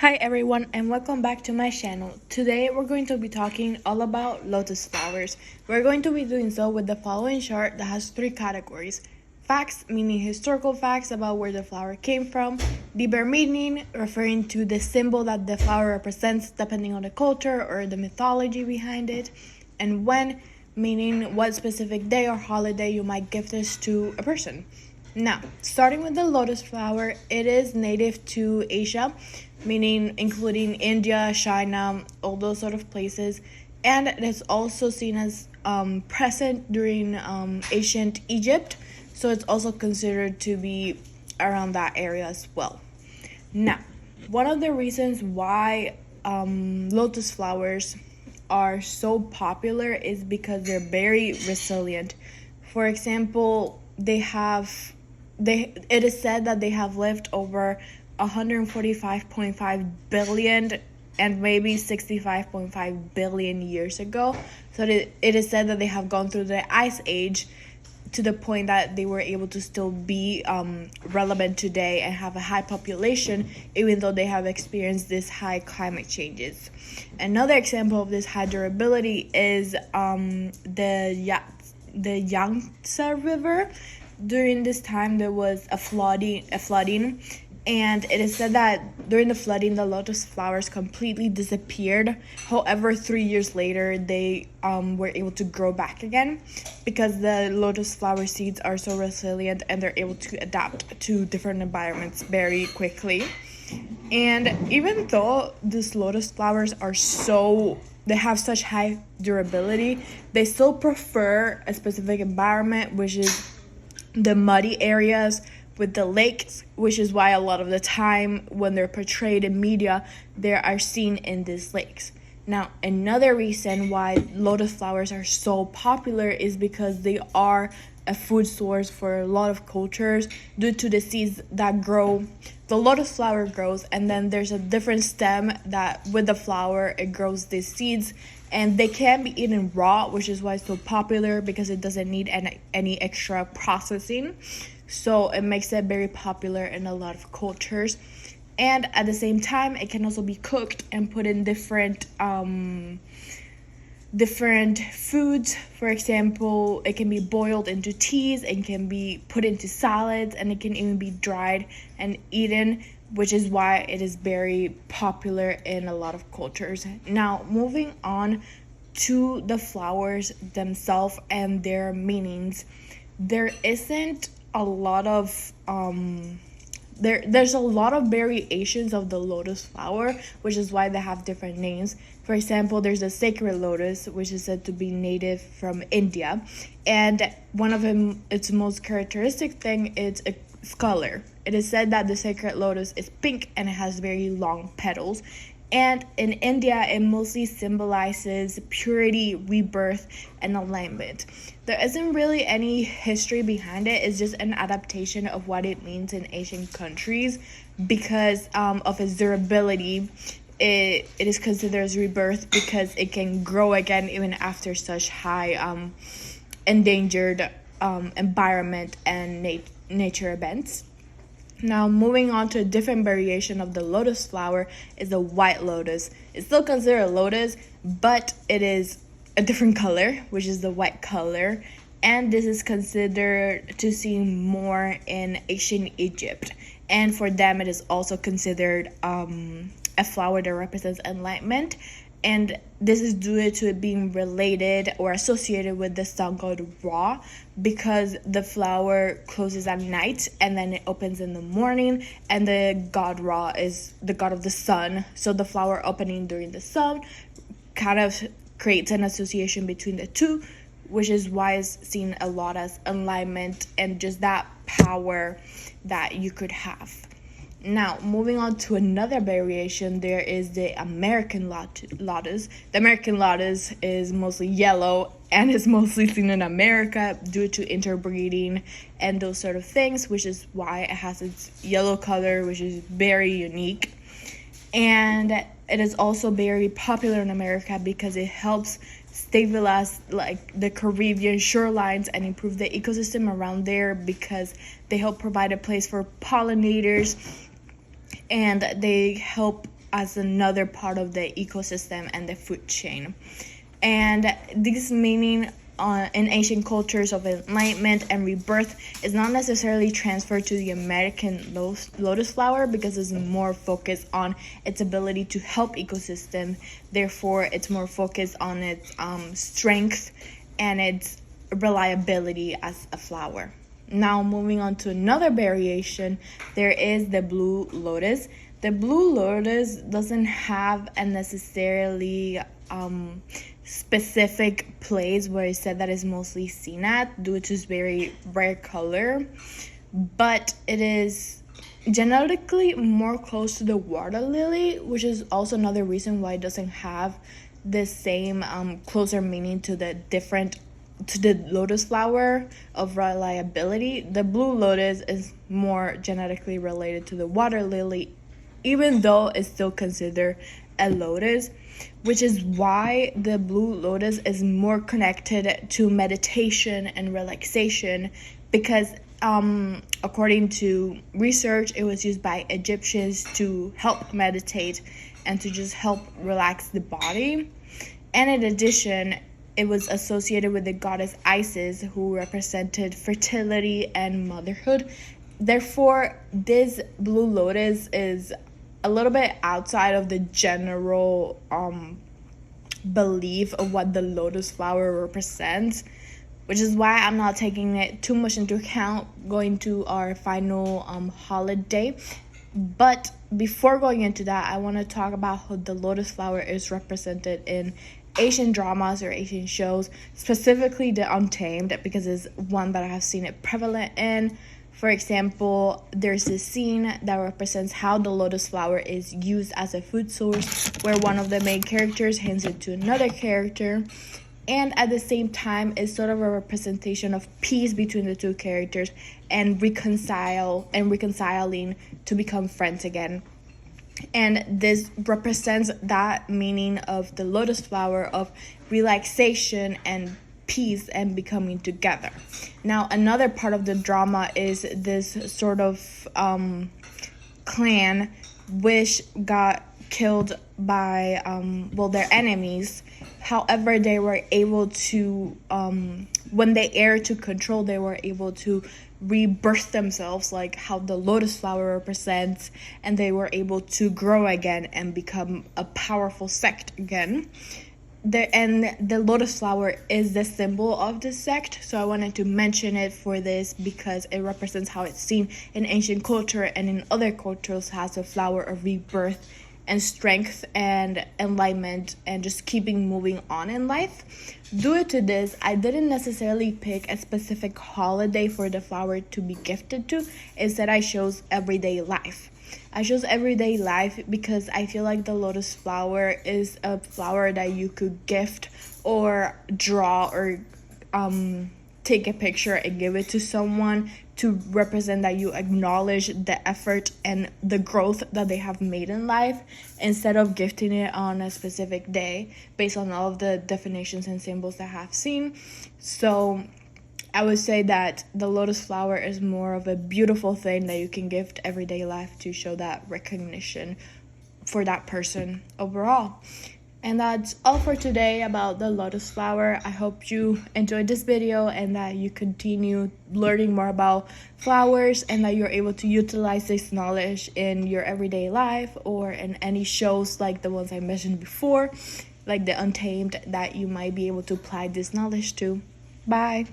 Hi everyone and welcome back to my channel. Today we're going to be talking all about lotus flowers. We're going to be doing so with the following chart that has three categories. Facts, meaning historical facts about where the flower came from. Deeper meaning, referring to the symbol that the flower represents depending on the culture or the mythology behind it. And when, meaning what specific day or holiday you might give this to a person. Now, starting with the lotus flower, it is native to Asia, meaning including India, China, all those sort of places, and it is also seen as present during ancient Egypt, so it's also considered to be around that area as well. Now, one of the reasons why lotus flowers are so popular is because they're very resilient. For example, it is said that they have lived over 145.5 billion and maybe 65.5 billion years ago. So it is said that they have gone through the ice age to the point that they were able to still be relevant today and have a high population, even though they have experienced this high climate changes. Another example of this high durability is the Yangtze River. During this time, there was a flooding, and it is said that during the flooding, the lotus flowers completely disappeared. However, 3 years later, they were able to grow back again because the lotus flower seeds are so resilient and they're able to adapt to different environments very quickly. And even though these lotus flowers they have such high durability, they still prefer a specific environment, which is the muddy areas with the lakes, which is why a lot of the time when they're portrayed in media, they are seen in these lakes. Now, another reason why lotus flowers are so popular is because they are a food source for a lot of cultures due to the seeds that grow. The lotus flower grows, and then there's a different stem that with the flower, it grows these seeds, and they can be eaten raw, which is why it's so popular because it doesn't need any extra processing. So it makes it very popular in a lot of cultures. And at the same time, it can also be cooked and put in different foods. For example, it can be boiled into teas, it can be put into salads, and it can even be dried and eaten, which is why it is very popular in a lot of cultures. Now, moving on to the flowers themselves and their meanings, there isn't a lot of there's a lot of variations of the lotus flower, which is why they have different names. For example, there's a sacred lotus, which is said to be native from India, and one of its most characteristic thing is its color. It is said that the sacred lotus is pink and it has very long petals. And in India, it mostly symbolizes purity, rebirth, and alignment. There isn't really any history behind it. It's just an adaptation of what it means in Asian countries because of its durability. It is considered as rebirth because it can grow again even after such high endangered environment and nature events. Now, moving on to a different variation of the lotus flower is the white lotus. It's still considered a lotus, but it is a different color, which is the white color. And this is considered to see more in ancient Egypt. And for them, it is also considered a flower that represents enlightenment. And this is due to it being related or associated with the sun god Ra, because the flower closes at night and then it opens in the morning, and the god Ra is the god of the sun. So the flower opening during the sun kind of creates an association between the two, which is why it's seen a lot as enlightenment and just that power that you could have. Now, moving on to another variation, there is the American lotus. The American lotus is mostly yellow and is mostly seen in America due to interbreeding and those sort of things, which is why it has its yellow color, which is very unique. And it is also very popular in America because it helps stabilize like the Caribbean shorelines and improve the ecosystem around there because they help provide a place for pollinators and they help as another part of the ecosystem and the food chain. And this meaning in ancient cultures of enlightenment and rebirth is not necessarily transferred to the American lotus flower, because it's more focused on its ability to help ecosystem. Therefore, it's more focused on its strength and its reliability as a flower. Now, moving on to another variation, there is the blue lotus. The blue lotus doesn't have a necessarily specific place where it said that is mostly seen at, due to its very rare color, but it is genetically more close to the water lily, which is also another reason why it doesn't have the same closer meaning to the lotus flower of reliability. The blue lotus is more genetically related to the water lily, even though it's still considered a lotus, which is why the blue lotus is more connected to meditation and relaxation, because according to research, it was used by Egyptians to help meditate and to just help relax the body. And in addition, it was associated with the goddess Isis, who represented fertility and motherhood. Therefore, this blue lotus is a little bit outside of the general belief of what the lotus flower represents, which is why I'm not taking it too much into account going to our final holiday. But before going into that, I want to talk about how the lotus flower is represented in Asian dramas or Asian shows, specifically the Untamed, because it's one that I have seen it prevalent in. For example, there's this scene that represents how the lotus flower is used as a food source, where one of the main characters hands it to another character, and at the same time it's sort of a representation of peace between the two characters and reconciling to become friends again. And this represents that meaning of the lotus flower of relaxation and peace and becoming together. Now, another part of the drama is this sort of clan which got killed by their enemies. However, they were able to when they heir to control, they were able to rebirth themselves, like how the lotus flower represents, and they were able to grow again and become a powerful sect again. The lotus flower is the symbol of the sect, so I wanted to mention it for this because it represents how it's seen in ancient culture and in other cultures as a flower of rebirth and strength and enlightenment and just keeping moving on in life. Due to this, I didn't necessarily pick a specific holiday for the flower to be gifted to. Instead, I chose everyday life. I chose everyday life because I feel like the lotus flower is a flower that you could gift or draw or take a picture and give it to someone to represent that you acknowledge the effort and the growth that they have made in life, instead of gifting it on a specific day based on all of the definitions and symbols that I have seen. So I would say that the lotus flower is more of a beautiful thing that you can gift everyday life to show that recognition for that person overall. And that's all for today about the lotus flower. I hope you enjoyed this video and that you continue learning more about flowers and that you're able to utilize this knowledge in your everyday life or in any shows like the ones I mentioned before, like the Untamed, that you might be able to apply this knowledge to. Bye.